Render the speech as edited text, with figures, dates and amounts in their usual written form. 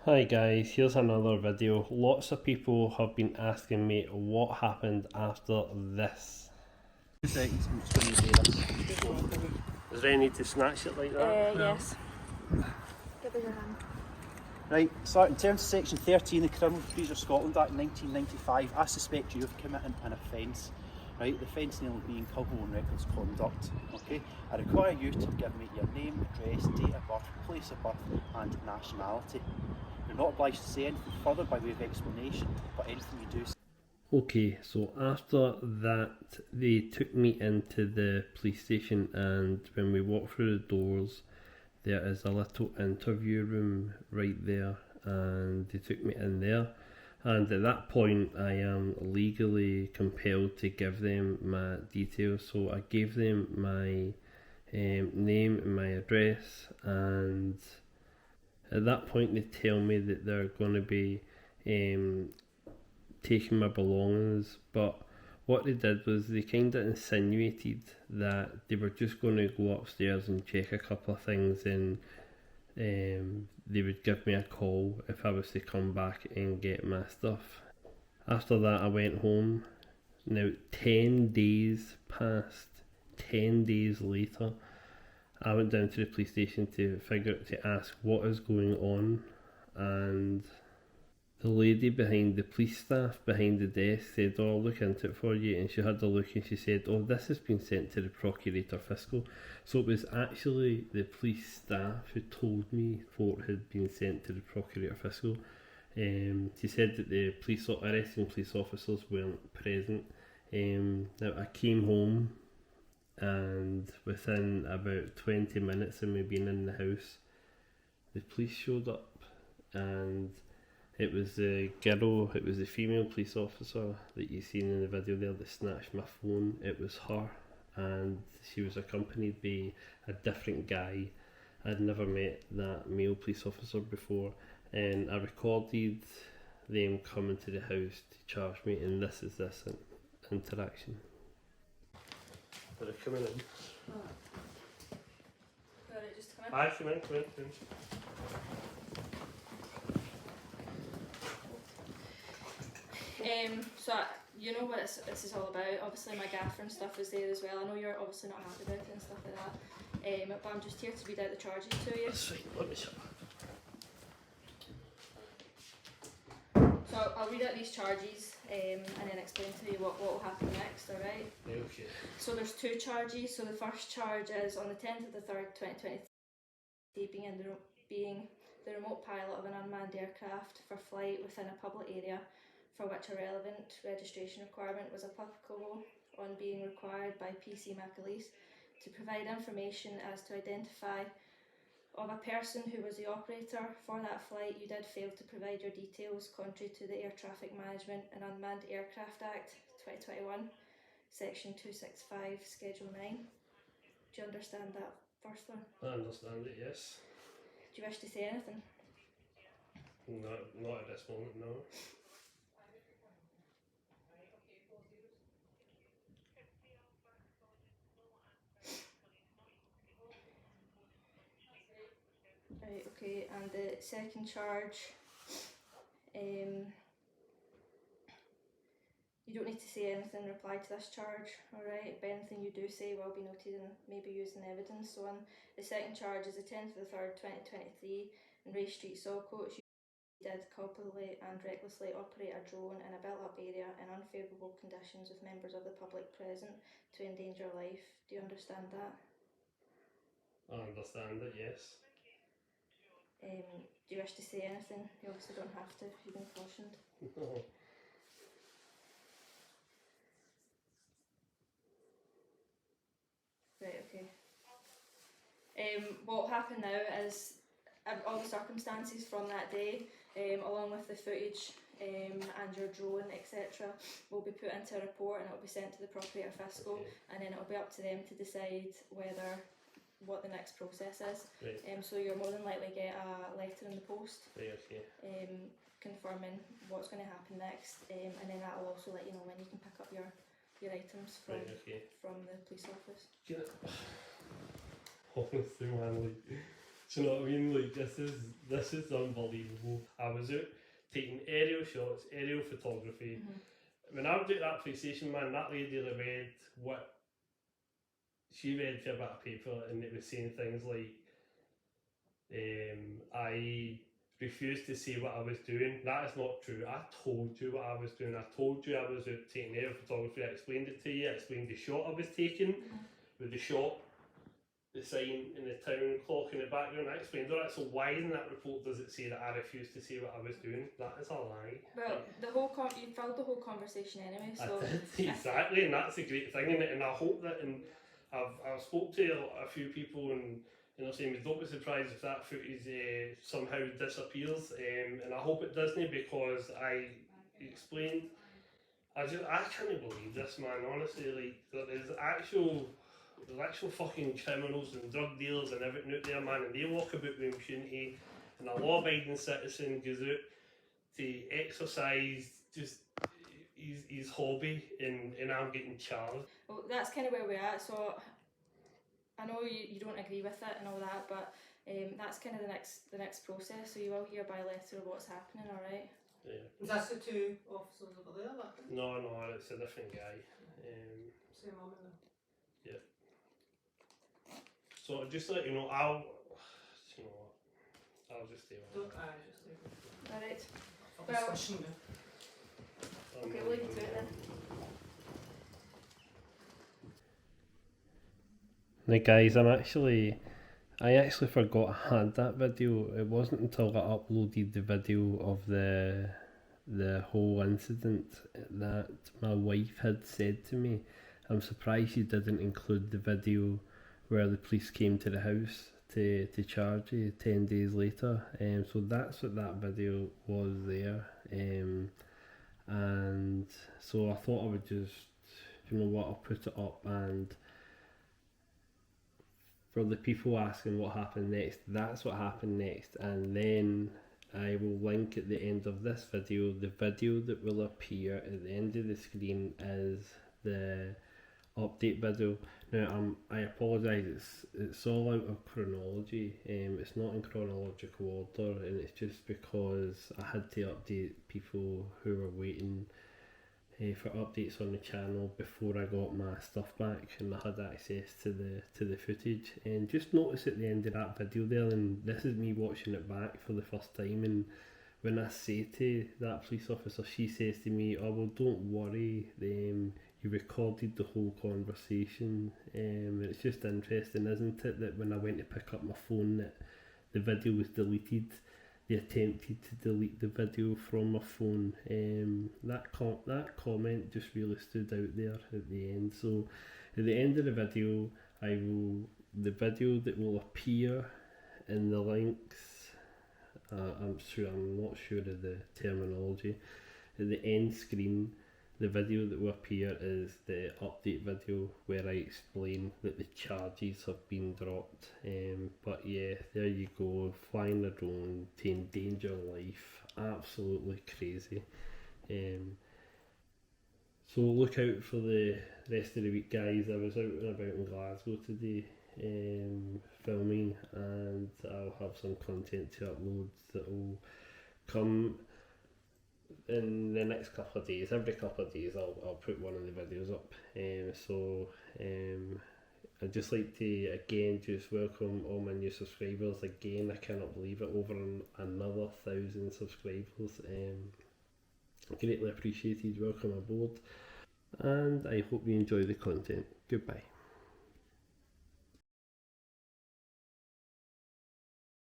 Hi guys, here's another video. Lots of people have been asking me what happened after this. 2 seconds, I'm just going to do this. Is there any need to snatch it like that? Yes. Give us your hand. Right, so in terms of section 13 of the Criminal Procedure Scotland Act 1995, I suspect you have committed an offence. Right, the offence name being culpable in reckless conduct. Okay, I require you to give me your name, address, date of birth, place of birth and nationality. You're not obliged to say anything further by way of explanation, but anything you do say. Okay, so after that they took me into the police station, and when we walked through the doors there is a little interview room right there, and they took me in there, and at that point I am legally compelled to give them my details. So I gave them my name and my address, and at that point they tell me that they're going to be taking my belongings, but what they did was they kind of insinuated that they were just going to go upstairs and check a couple of things, and they would give me a call if I was to come back and get my stuff. After that I went home. Now 10 days passed. 10 days later I went down to the police station to ask what is going on, and the lady behind the police staff behind the desk said, "Oh, I'll look into it for you," and she had a look and she said, "Oh, this has been sent to the Procurator Fiscal." So it was actually the police staff who told me what had been sent to the Procurator Fiscal. She said that the arresting police officers weren't present. Now I came home, and within about 20 minutes of me being in the house, the police showed up, and it was the female police officer that you seen in the video there that snatched my phone. It was her, and she was accompanied by a different guy. I'd never met that male police officer before, and I recorded them coming to the house to charge me, and this is this interaction. They're coming in. Got it, just come in. Hi, come in. So you know what this is all about. Obviously my gaffer and stuff was there as well. I know you're obviously not happy about it and stuff like that. But I'm just here to read out the charges to you. That's fine, let me shut up. So I'll read out these charges and then explain to you what will happen next, alright? Okay. So there's two charges. So the first charge is on the 10th of the 3rd, 2023, being the remote pilot of an unmanned aircraft for flight within a public area for which a relevant registration requirement was applicable, on being required by PC McAleese to provide information as to identify of a person who was the operator for that flight. You did fail to provide your details contrary to the Air Traffic Management and Unmanned Aircraft Act 2021, Section 265, Schedule 9. Do you understand that first one? I understand it, yes. Do you wish to say anything? No, not at this moment, no. Right, okay, and the second charge, you don't need to say anything in reply to this charge, alright? But anything you do say will be noted and maybe used in evidence. So on the second charge is the 10th of the 3rd, 2023, in Ray Street, Saltcoats. You did culpably and recklessly operate a drone in a built-up area in unfavourable conditions with members of the public present to endanger life. Do you understand that? I understand it, yes. Do you wish to say anything? You obviously don't have to, you've been cautioned. No. Right, okay. What will happen now is all the circumstances from that day, along with the footage and your drone, etc., will be put into a report and it will be sent to the Procurator Fiscal, Okay. and then it will be up to them to decide what the next process is. Right. So you'll more than likely get a letter in the post Right, okay. confirming what's going to happen next, and then that will also let you know when you can pick up your items from Right, okay. from the police office. Get it. Honestly, man, like, Do you know what I mean? Like, this is unbelievable. I was out taking aerial shots, aerial photography. When I was at that police station, man, that lady read what she read for a bit of paper, and it was saying things like, I refused to say what I was doing. That is not true. I told you what I was doing. I told you I was out taking aerial photography. I explained it to you. I explained the shot I was taking with the shot, the sign in the town clock in the background. I explained all that. So why in that report does it say that I refused to say what I was doing? That is a lie. Well, you filed the whole conversation anyway. So I did, exactly, and that's a great thing in it. And I hope that, and I've spoke to a few people, and saying don't be surprised if that footage somehow disappears. And I hope it doesn't, because I explained. I can't believe this, man. Honestly, like there's actual fucking criminals and drug dealers and everything out there, man, and they walk about with impunity, and a law-abiding citizen goes out to exercise just his hobby, and I'm getting charged. Well, that's kind of where we're at. So I know you don't agree with it and all that, but that's kind of the next process. So you will hear by letter what's happening. All right. Yeah. Is that the two officers over there? No, it's a different guy. Same woman though. Yeah. So just to let you know, I'll just stay on. Alright. Well, okay, we'll leave it to it then. Now guys, I actually forgot I had that video. It wasn't until I uploaded the video of the whole incident that my wife had said to me, I'm surprised you didn't include the video where the police came to the house to charge you 10 days later. So that's what that video was there. And so I thought I would just, I'll put it up, and for the people asking what happened next, that's what happened next. And then I will link at the end of this video, the video that will appear at the end of the screen is the update video. Now I apologise, it's all out of chronology, it's not in chronological order, and it's just because I had to update people who were waiting for updates on the channel before I got my stuff back and I had access to the footage. And just notice at the end of that video there, and this is me watching it back for the first time, and when I say to that police officer, she says to me, oh well, don't worry, you recorded the whole conversation. It's just interesting, isn't it, that when I went to pick up my phone that the video was deleted. They attempted to delete the video from my phone. That comment just really stood out there at the end. So at the end of the video, the video that will appear in the links, I'm not sure of the terminology, at the end screen, the video that will appear is the update video where I explain that the charges have been dropped. But yeah, there you go, flying a drone to endanger life, absolutely crazy. So look out for the rest of the week, guys. I was out and about in Glasgow today, filming, and I'll have some content to upload that will come in the next couple of days. Every couple of days I'll put one of the videos up. I'd just like to again just welcome all my new subscribers. Again, I cannot believe it, over another 1,000 subscribers. Greatly appreciated, welcome aboard, and I hope you enjoy the content. Goodbye.